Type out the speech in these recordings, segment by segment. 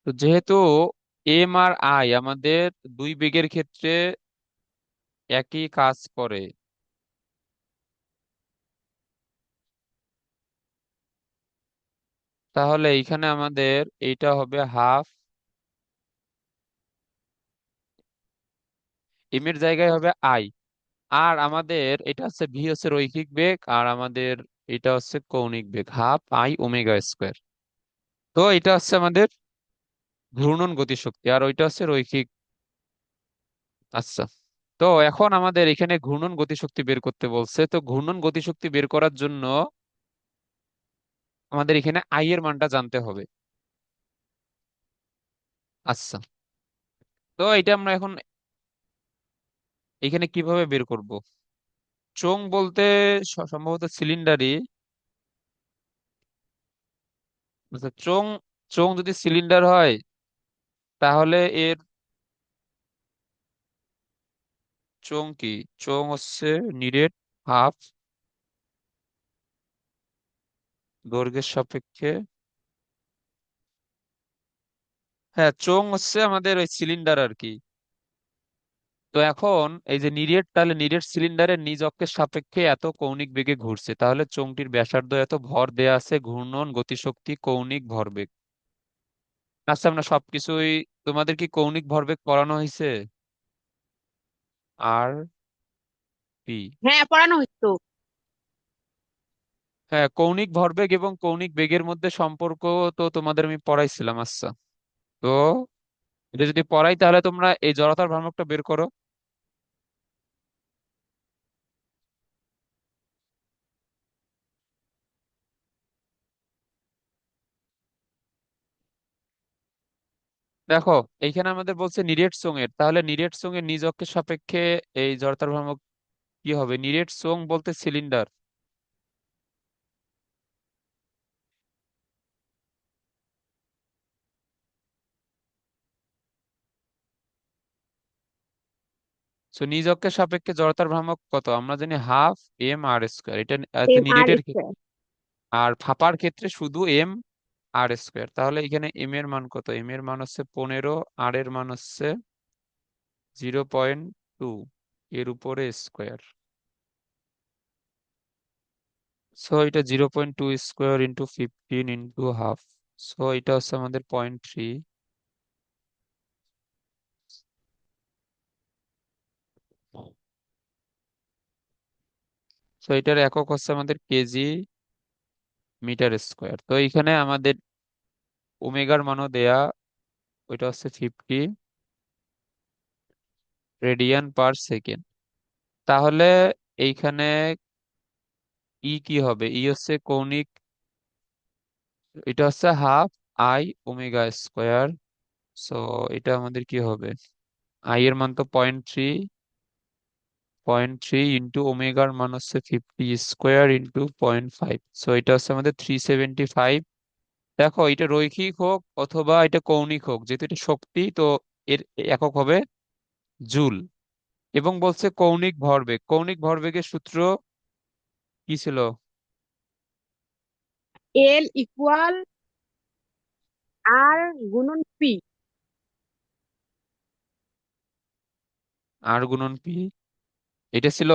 তো যেহেতু M R I আমাদের দুই বেগের ক্ষেত্রে একই কাজ করে, তাহলে এইখানে আমাদের এইটা হবে হাফ, এম এর জায়গায় হবে আই। আর আমাদের এটা হচ্ছে ভি হচ্ছে রৈখিক বেগ, আর আমাদের এটা হচ্ছে কৌণিক বেগ, হাফ আই ওমেগা স্কোয়ার। তো এটা হচ্ছে আমাদের ঘূর্ণন গতিশক্তি, আর ওইটা হচ্ছে রৈখিক। আচ্ছা, তো এখন আমাদের এখানে ঘূর্ণন গতিশক্তি বের করতে বলছে। তো ঘূর্ণন গতিশক্তি বের করার জন্য আমাদের এখানে আই এর মানটা জানতে হবে। আচ্ছা, তো এটা আমরা এখন এখানে কিভাবে বের করব? চোং বলতে সম্ভবত সিলিন্ডারই। আচ্ছা, চোং চোং যদি সিলিন্ডার হয় তাহলে এর চোং কি? চোং হচ্ছে নিরেট হাফ দৈর্ঘ্যের সাপেক্ষে। হ্যাঁ, চোং হচ্ছে আমাদের ওই সিলিন্ডার আর কি। তো এখন এই যে নিরেট, তাহলে নিরেট সিলিন্ডারের নিজ অক্ষের সাপেক্ষে এত কৌণিক বেগে ঘুরছে, তাহলে চোঙটির ব্যাসার্ধ এত, ভর দেয়া আছে, ঘূর্ণন গতিশক্তি কৌণিক ভরবেগ। আচ্ছা, আমরা সবকিছুই, তোমাদের কি কৌণিক ভরবেগ পড়ানো হয়েছে? আর পি। হ্যাঁ, পড়ানো হইতো। হ্যাঁ, কৌণিক ভরবেগ এবং কৌণিক বেগের মধ্যে সম্পর্ক তো তোমাদের আমি পড়াইছিলাম। আচ্ছা, তো এটা যদি পড়াই তাহলে তোমরা এই জড়তার ভ্রামকটা বের করো। দেখো, এইখানে আমাদের বলছে নিরেট চোঙ এর, তাহলে নিরেট চোঙ এর নিজ অক্ষের সাপেক্ষে এই জড়তার ভ্রামক কি হবে? নিরেট চোঙ বলতে সিলিন্ডার। সো নিজ অক্ষের সাপেক্ষে জড়তার ভ্রামক কত আমরা জানি? Half M R square. এটা এম আর নিরেটের ক্ষেত্রে। স্কয়ার। আর ফাঁপার ক্ষেত্রে শুধু এম আর স্কোয়ার। তাহলে এখানে এম এর মান কত? এম এর মান হচ্ছে 15, আর এর মান হচ্ছে 0.2, এর উপরে স্কোয়ার। সো এটা 0.2 square into 15 into half. So এটা হচ্ছে আমাদের 0.3। সো এটার একক হচ্ছে আমাদের কেজি মিটার স্কোয়ার। তো এইখানে আমাদের ওমেগার মানও দেয়া, ওইটা হচ্ছে 50 রেডিয়ান পার সেকেন্ড। তাহলে এইখানে ই কি হবে? ই হচ্ছে কৌণিক, এটা হচ্ছে half I omega square. So এটা আমাদের কি হবে? আই এর মান তো 0.3, 0.3 ইন্টু ওমেগার মান হচ্ছে 50 স্কোয়ার ইন্টু 0.5। সো এটা হচ্ছে আমাদের 375। দেখো, এটা রৈখিক হোক অথবা এটা কৌণিক হোক, যেহেতু এটা শক্তি, তো এর একক হবে জুল। এবং বলছে কৌণিক ভরবেগ, কৌণিক ভরবেগের সূত্র কি ছিল? এল ইকুয়াল আর গুণন পি। আর গুণন পি, এটা ছিল।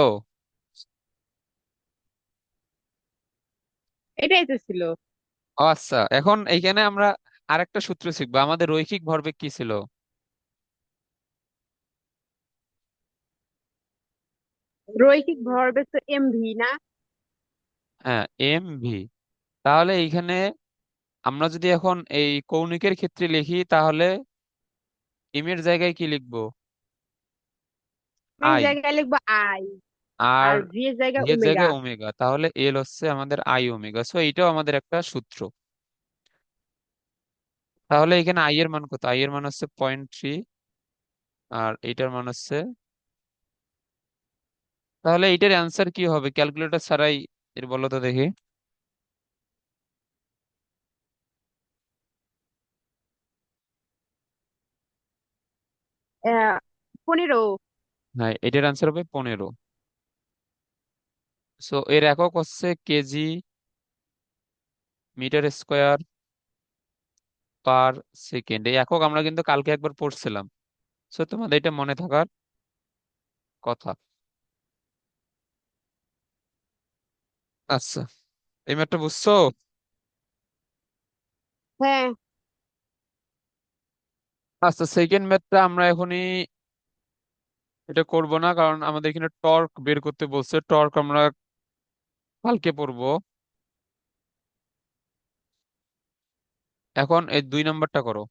এটাই তো ছিল। ও আচ্ছা, এখন এইখানে আমরা আরেকটা সূত্র শিখবো। আমাদের রৈখিক ভরবেগ কি ছিল? রৈখিক ভরবেগ তো এম ভি না? হ্যাঁ, এম ভি। তাহলে এইখানে আমরা যদি এখন এই কৌণিকের ক্ষেত্রে লিখি, তাহলে এম এর জায়গায় কি লিখবো? এর আই। জায়গায় লিখবো আই। আর আর ভি এর ভি জায়গায় এর ওমেগা। জায়গায় ওমেগা, তাহলে এল হচ্ছে আমাদের আই ওমেগা। সো এইটাও আমাদের একটা সূত্র। তাহলে এখানে আই এর মান কত? আই এর মান হচ্ছে 0.3, আর এইটার মান হচ্ছে, তাহলে এইটার অ্যান্সার কি হবে ক্যালকুলেটর ছাড়াই? এর বলো তো দেখি। আহ, 15। হ্যাঁ, এটার অ্যান্সার হবে 15। সো এর একক হচ্ছে kg metre square per second. এই একক আমরা কিন্তু কালকে একবার পড়ছিলাম, সো তোমাদের এটা মনে থাকার কথা। আচ্ছা, এই ম্যাথটা বুঝছো? হ্যাঁ। আচ্ছা, সেকেন্ড ম্যাথটা আমরা এখনই এটা করব না, কারণ আমাদের এখানে টর্ক বের করতে বলছে। টর্ক আমরা কালকে পড়বো। এখন এই 2 নম্বরটা করো।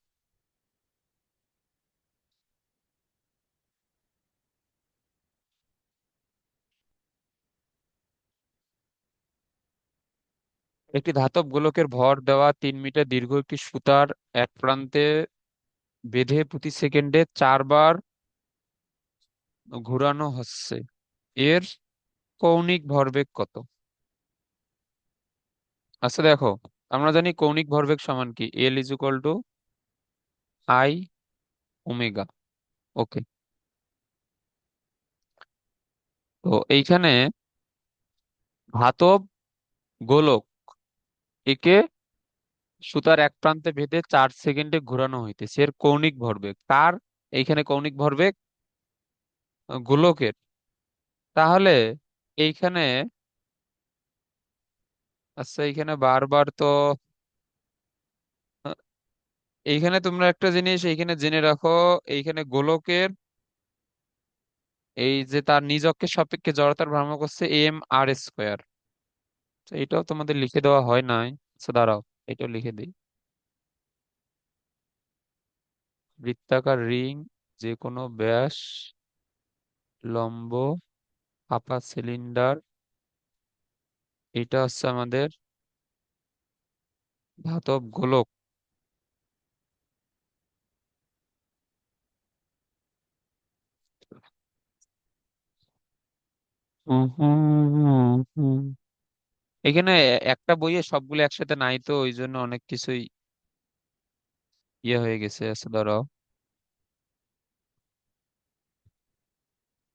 একটি ধাতব গোলকের ভর দেওয়া 3 মিটার দীর্ঘ একটি সুতার এক প্রান্তে বেঁধে প্রতি সেকেন্ডে 4 বার ঘোরানো হচ্ছে, এর কৌণিক ভরবেগ কত? আচ্ছা দেখো, আমরা জানি কৌণিক ভরবেগ সমান কি, L is equal to I omega. Okay, তো এইখানে ধাতব গোলক একে সুতার এক প্রান্তে বেঁধে 4 সেকেন্ডে ঘোরানো হইতেছে, এর কৌণিক ভরবেগ কার? এইখানে কৌণিক ভরবেগ গোলকের। তাহলে এইখানে, আচ্ছা এইখানে বারবার তো আহ, এইখানে তোমরা একটা জিনিস এইখানে জেনে রাখো, এইখানে গোলকের এই যে তার নিজ অক্ষের সাপেক্ষে জড়তার ভ্রামক হচ্ছে m r²। তো এটাও তোমাদের লিখে দেওয়া হয় নাই। আচ্ছা দাঁড়াও, এটাও লিখে দিই। বৃত্তাকার রিং, যে কোনো ব্যাস, লম্ব, ফাঁপা সিলিন্ডার, এটা হচ্ছে আমাদের ধাতব গোলক। হুম হুম হুম। এখানে একটা বইয়ে সবগুলো একসাথে নাই, তো ওই জন্য অনেক কিছুই ইয়ে হয়ে গেছে। আচ্ছা দাঁড়াও।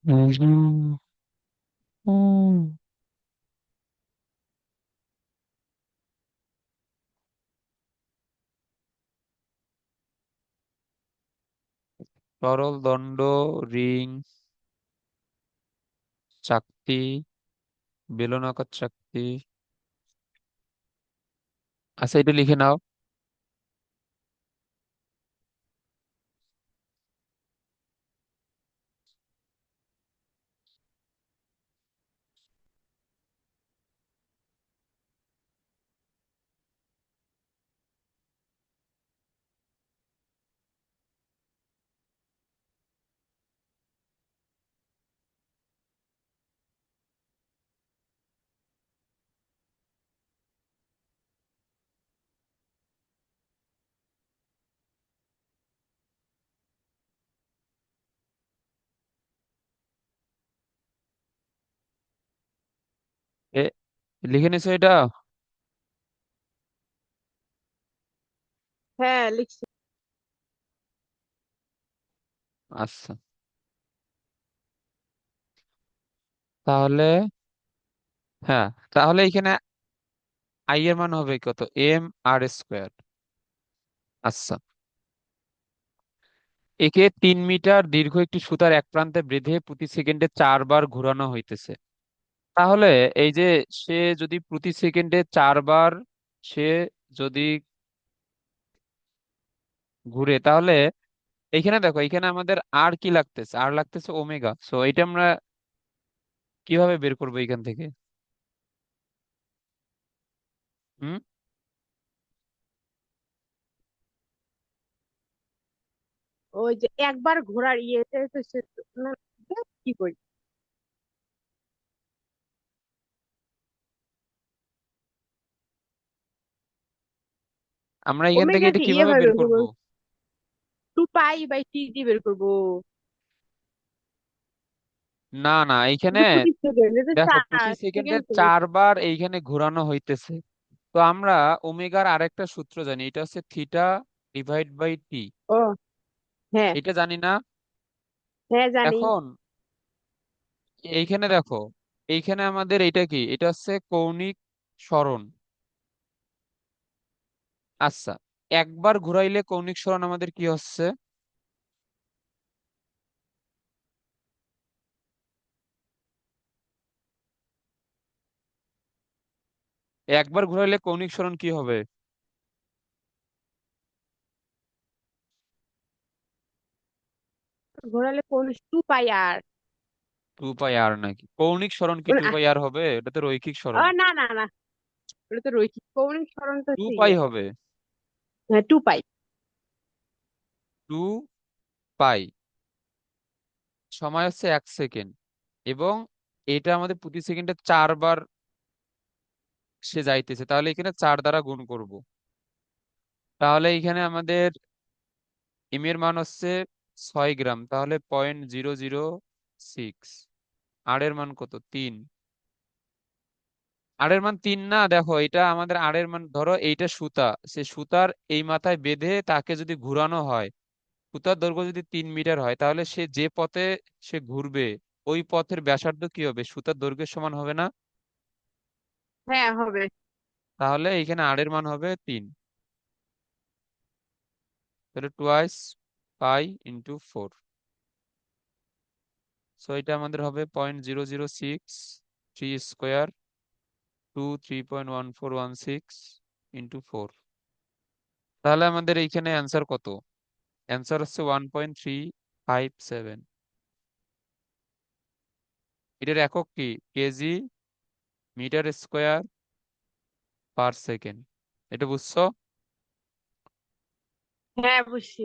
হুম হুম হুম। সরল দণ্ড, রিং, চাকতি, বেলনাকার চাকতি। আচ্ছা এটা লিখে নাও। এ, লিখে নিছো এটা? হ্যাঁ, লিখছি। আচ্ছা, তাহলে হ্যাঁ, তাহলে এখানে আই এর মান হবে কত, m r²। আচ্ছা, একে 3 মিটার দীর্ঘ একটি সুতার এক প্রান্তে বেঁধে প্রতি সেকেন্ডে 4 বার ঘোরানো হইতেছে। তাহলে এই যে সে যদি প্রতি সেকেন্ডে 4 বার সে যদি ঘুরে, তাহলে এইখানে দেখো, এইখানে আমাদের আর কি লাগতেছে, আর লাগতেছে ওমেগা। সো এটা আমরা কিভাবে বের করবো এখান থেকে? হুম। ওই যে একবার ঘোড়ার ইয়েতে তো কি করি? আমরা এখান থেকে ওমেগা এটা কি কিভাবে এভাবে বের বের করব? করবো? 2 পাই বাই টি দিয়ে বের করবো। না না, এইখানে এটা প্রতি সেকেন্ড, এটা দেখো প্রতি 4 সেকেন্ডে সেকেন্ড তো। 4 বার এইখানে ঘোরানো হইতেছে। তো আমরা ওমেগার আরেকটা সূত্র জানি, এটা হচ্ছে θ/t। ও, হ্যাঁ। এটা জানি না? হ্যাঁ, জানি। এখন এইখানে দেখো, এইখানে আমাদের এটা কি, এটা হচ্ছে কৌণিক সরণ। আচ্ছা, একবার ঘুরাইলে কৌণিক সরণ আমাদের কি হচ্ছে? একবার ঘুরাইলে কৌণিক সরণ কি হবে? ঘোরালে কোন 2 পাই আর। 2 পাই আর নাকি? কৌণিক সরণ কি 2 পাই আর হবে? এটা তো রৈখিক সরণ। না না না, ওটা তো রৈখিক, কৌণিক সরণ তো টু হচ্ছে পাই হবে। হ্যাঁ 2 পাই। 2 পাই সময় হচ্ছে 1 সেকেন্ড, এবং এটা আমাদের প্রতি সেকেন্ডে 4 বার সে যাইতেছে, তাহলে এখানে 4 দ্বারা গুণ করব। তাহলে এখানে আমাদের এম এর মান হচ্ছে 6 গ্রাম, তাহলে 0.006। আর এর মান কত? 3। আর এর মান 3 না, দেখো এটা আমাদের আর এর মান, ধরো এইটা সুতা, সে সুতার এই মাথায় বেঁধে তাকে যদি ঘোরানো হয়, সুতার দৈর্ঘ্য যদি 3 মিটার হয়, তাহলে সে যে পথে সে ঘুরবে ওই পথের ব্যাসার্ধ কি হবে? সুতার দৈর্ঘ্যের সমান হবে না? হ্যাঁ হবে। তাহলে এখানে আর এর মান হবে 3। তাহলে 2 পাই × 4। সো এটা আমাদের হবে 0.006 3 স্কোয়ার 3.1416 × 4। তাহলে আমাদের এইখানে অ্যান্সার কত? অ্যান্সার হচ্ছে 1.357। এটার একক কি? Kg metre square per second. এটা বুঝছো? হ্যাঁ বুঝছি।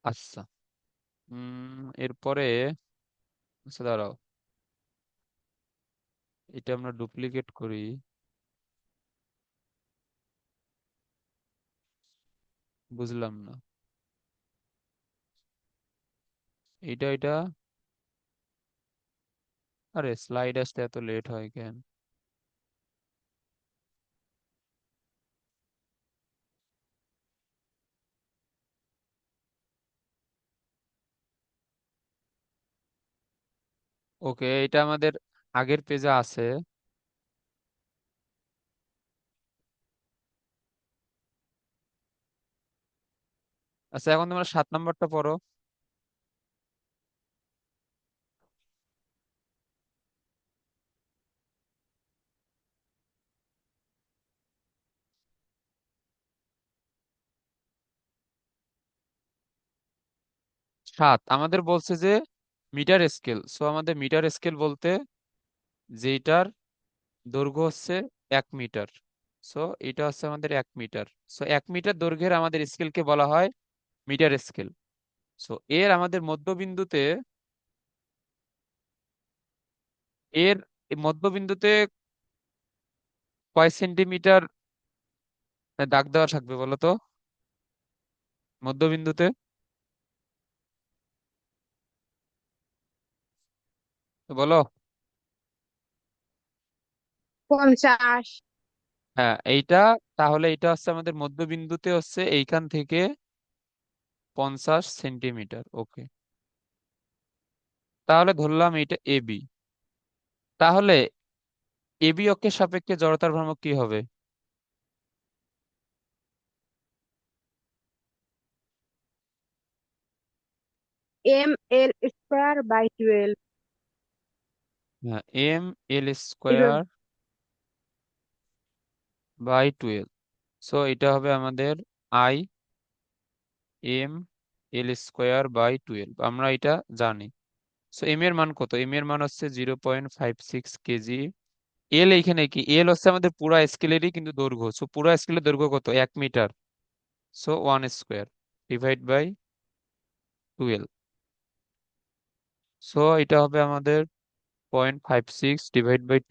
আচ্ছা। এরপরে, আচ্ছা দাঁড়াও, এটা আমরা ডুপ্লিকেট করি। বুঝলাম না। এটা আরে স্লাইড আসতে এত লেট হয় কেন? ওকে, এটা আমাদের আগের পেজে আছে। আচ্ছা, এখন তোমরা 7 নম্বরটা পড়ো। 7 আমাদের বলছে যে মিটার স্কেল। সো আমাদের মিটার স্কেল বলতে যেটার দৈর্ঘ্য হচ্ছে 1 মিটার। সো এটা হচ্ছে আমাদের 1 মিটার। সো 1 মিটার দৈর্ঘ্যের আমাদের স্কেলকে বলা হয় মিটার স্কেল। সো এর আমাদের মধ্যবিন্দুতে, এর এই মধ্যবিন্দুতে কয় সেন্টিমিটার দাগ দেওয়া থাকবে বলো তো? মধ্যবিন্দুতে তো বলো। 50। হ্যাঁ এইটা, তাহলে এটা হচ্ছে আমাদের মধ্যবিন্দুতে হচ্ছে এইখান থেকে 50 সেন্টিমিটার। ওকে, তাহলে ধরলাম এটা এবি। তাহলে এবি অক্ষের সাপেক্ষে জড়তার ভ্রামক কি হবে? ML² / 12। হ্যাঁ, ML² / 12। সো এটা হবে আমাদের আই ML² / 12, আমরা এটা জানি। সো এম এর মান কত? এম এর মান হচ্ছে 0.56 কেজি। এল এইখানে কি? এল হচ্ছে আমাদের পুরা স্কেলেরই কিন্তু দৈর্ঘ্য। সো পুরা স্কেলের দৈর্ঘ্য কত? 1 metre. So 1 square divide by 12। So এটা হবে আমাদের 0.56 /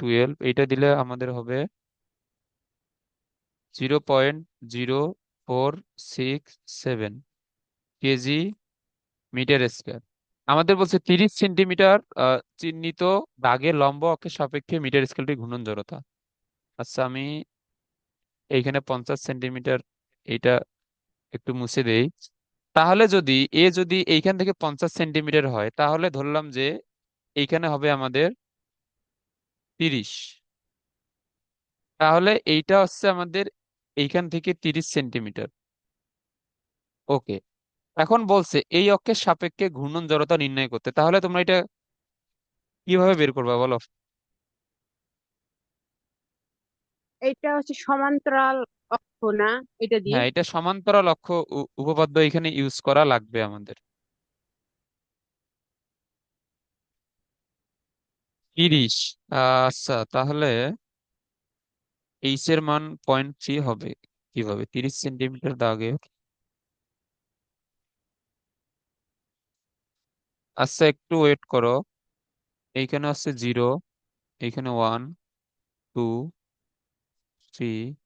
12। এটা দিলে আমাদের হবে 0.0467 কেজি মিটার স্কোয়ার। আমাদের বলছে 30 সেন্টিমিটার চিহ্নিত দাগের লম্ব অক্ষের সাপেক্ষে মিটার স্কেলটি ঘূর্ণন জড়তা। আচ্ছা, আমি এইখানে 50 সেন্টিমিটার এটা একটু মুছে দেই। তাহলে যদি যদি এইখান থেকে 50 সেন্টিমিটার হয়, তাহলে ধরলাম যে এইখানে হবে আমাদের 30। তাহলে এইটা হচ্ছে আমাদের এইখান থেকে 30 সেন্টিমিটার। ওকে, এখন বলছে এই অক্ষের সাপেক্ষে ঘূর্ণন জড়তা নির্ণয় করতে, তাহলে তোমরা এটা কিভাবে বের করবা বলো? এটা হচ্ছে সমান্তরাল অক্ষ না, এটা দিয়ে। হ্যাঁ, এটা সমান্তরাল অক্ষ উপপাদ্য এখানে ইউজ করা লাগবে আমাদের। 30। আচ্ছা, তাহলে এইচ এর মান 0.3 হবে কিভাবে 30 সেন্টিমিটার দাগে? আচ্ছা, একটু ওয়েট করো। এইখানে আছে 0, এইখানে 1, 2, 3,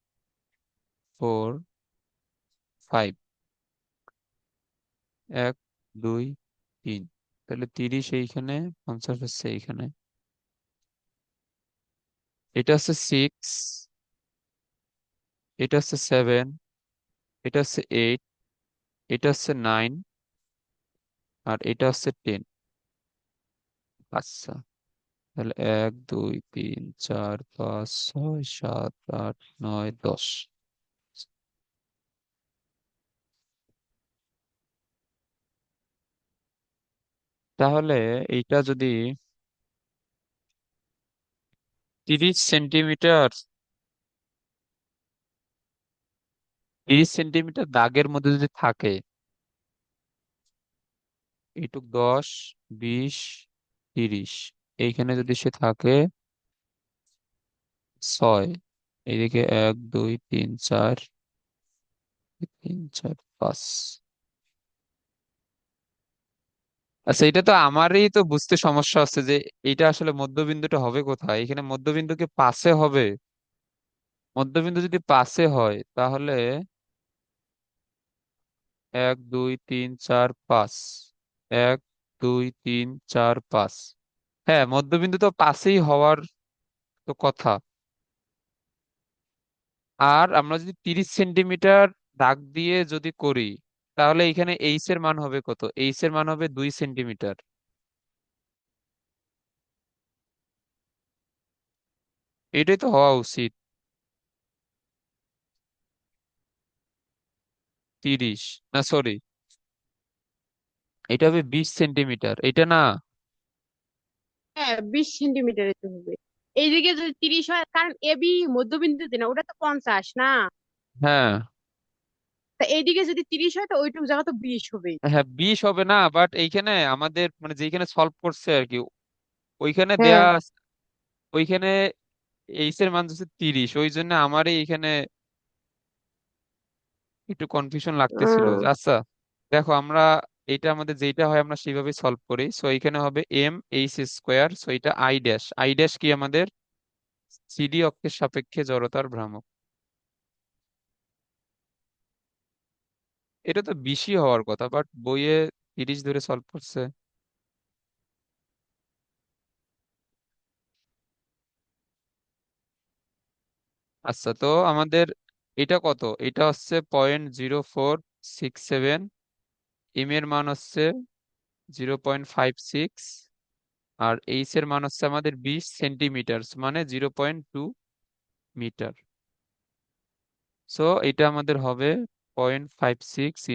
4, 5, 1, 2, 3। তাহলে 30 এইখানে, 50 হচ্ছে এইখানে। এটা হচ্ছে 6, এটা হচ্ছে 7, এটা হচ্ছে 8, এটা হচ্ছে 9, আর এটা হচ্ছে 10। আচ্ছা, তাহলে 1, 2, 3, 4, 5, 6, 7, 8, 9, 10। তাহলে এইটা যদি 30 সেন্টিমিটার, 30 সেন্টিমিটার দাগের মধ্যে যদি থাকে, এইটুক 10, 20, 30, এইখানে যদি সে থাকে 6, এইদিকে 1, 2, 3, 4, 5। আচ্ছা, এটা তো আমারই তো বুঝতে সমস্যা হচ্ছে যে এটা আসলে মধ্যবিন্দুটা হবে কোথায়। এখানে মধ্যবিন্দু কি পাশে হবে? মধ্যবিন্দু যদি পাশে হয় তাহলে 1, 2, 3, 4, 5, 1, 2, 3, 4, 5। হ্যাঁ, মধ্যবিন্দু তো পাশেই হওয়ার তো কথা। আর আমরা যদি 30 সেন্টিমিটার দাগ দিয়ে যদি করি, তাহলে এখানে এইচ এর মান হবে কত? এইচ এর মান হবে 2 সেন্টিমিটার। এটাই তো হওয়া উচিত। 30, না সরি, এটা হবে 20 সেন্টিমিটার, এটা না। হ্যাঁ, 20 সেন্টিমিটার তো হবে। এইদিকে যদি 30 হয়, কারণ এবি মধ্যবিন্দুতে না, ওটা তো 50 না। হ্যাঁ, তা এইদিকে যদি 30 হয় তো ওইটুকু জায়গা তো 20 হবে। হ্যাঁ 20 হবে না, বাট এইখানে আমাদের মানে যেখানে সলভ করছে আর কি, ওইখানে হ্যাঁ। দেয়া ওইখানে এইচ এর মান হচ্ছে 30, ওই জন্য আমারই এইখানে একটু কনফিউশন লাগতেছিল। উম, আচ্ছা, দেখো আমরা এটা আমাদের যেটা হয় আমরা সেইভাবে সলভ করি। সো এখানে হবে m h²। সো এটা আই ড্যাশ, আই ড্যাশ কি আমাদের সিডি অক্ষের সাপেক্ষে জড়তার ভ্রামক। এটা তো বেশি হওয়ার কথা, বাট বইয়ে 30 ধরে সলভ করছে। আচ্ছা, তো আমাদের এটা কত? এটা হচ্ছে 0.0467। এম এর মান হচ্ছে 0.56। আর এইচ এর মান হচ্ছে আমাদের 20 সেন্টিমিটার, মানে 0.2 মিটার। সো এটা আমাদের হবে 0.56 ×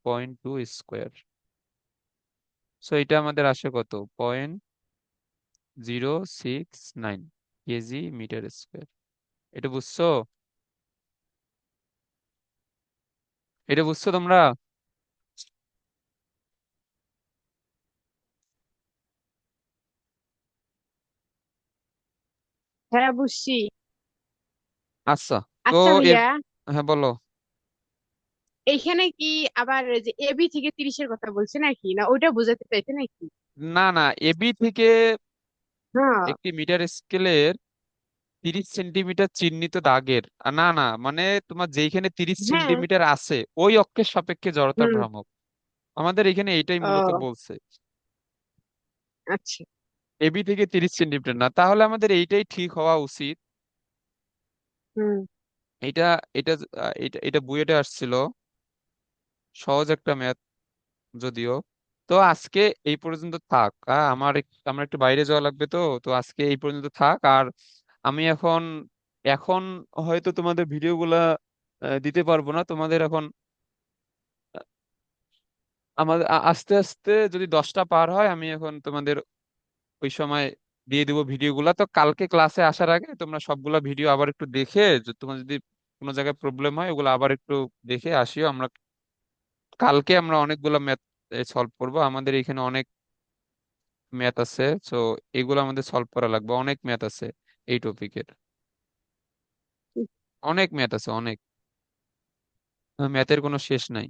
0.2 স্কোয়ার। সো এটা আমাদের আসে কত? 0.069 কেজি মিটার স্কোয়ার। এটা বুঝছো? এটা বুঝছো তোমরা? হ্যাঁ, বুঝছি। আচ্ছা, তো আচ্ছা এর, ভাইয়া, হ্যাঁ বলো। এইখানে কি আবার যে এবি থেকে 30-এর কথা বলছে নাকি, না ওইটা বোঝাতে চাইছে নাকি? না না, এবি থেকে হ্যাঁ। একটি মিটার স্কেলের 30 সেন্টিমিটার চিহ্নিত দাগের, না না, মানে তোমার যেইখানে তিরিশ হ্যাঁ। সেন্টিমিটার আছে ওই অক্ষের সাপেক্ষে জড়তার হুম। ভ্রামক। আমাদের এখানে এটাই মূলত ও, বলছে। আচ্ছা। এবি থেকে 30 সেন্টিমিটার না, তাহলে আমাদের এইটাই ঠিক হওয়া উচিত। হুম। এটা এটা এটা এটা বুয়েটে আসছিল, সহজ একটা ম্যাথ যদিও। তো আজকে এই পর্যন্ত থাক। আমার একটু বাইরে যাওয়া লাগবে, তো তো আজকে এই পর্যন্ত থাক। আর আমি এখন এখন হয়তো তোমাদের ভিডিওগুলা দিতে পারবো না তোমাদের এখন। আমাদের আস্তে আস্তে যদি 10টা পার হয় আমি এখন তোমাদের ওই সময় দিয়ে দিব ভিডিওগুলো। তো কালকে ক্লাসে আসার আগে তোমরা সবগুলা ভিডিও আবার একটু দেখে, তোমার যদি কোনো জায়গায় প্রবলেম হয় ওগুলো আবার একটু দেখে আসিও। আমরা কালকে আমরা অনেকগুলো ম্যাথ সলভ করব, আমাদের এখানে অনেক ম্যাথ আছে। তো এগুলো আমাদের সলভ করা লাগবে, অনেক ম্যাথ আছে এই টপিকের, অনেক ম্যাথ আছে অনেক। ম্যাথের কোনো শেষ নাই,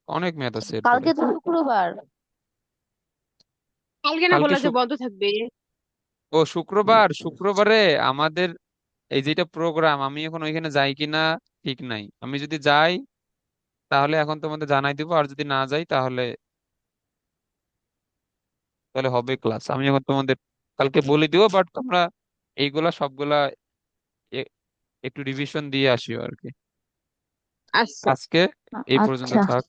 অনেক ম্যাথ আছে এরপরে। কালকে তো শুক্রবার। কালকে না কালকে কলেজে বন্ধ থাকবে। ও শুক্রবার, শুক্রবারে আমাদের এই যেটা প্রোগ্রাম, আমি এখন ওইখানে যাই কিনা ঠিক নাই। আমি যদি যাই তাহলে এখন তোমাদের জানাই দিব, আর যদি না যাই তাহলে তাহলে হবে ক্লাস। আমি এখন তোমাদের কালকে বলে দিব, বাট তোমরা এইগুলা সবগুলা এ- একটু রিভিশন দিয়ে আসিও আর কি। আচ্ছা। আজকে এই পর্যন্ত আচ্ছা। থাক।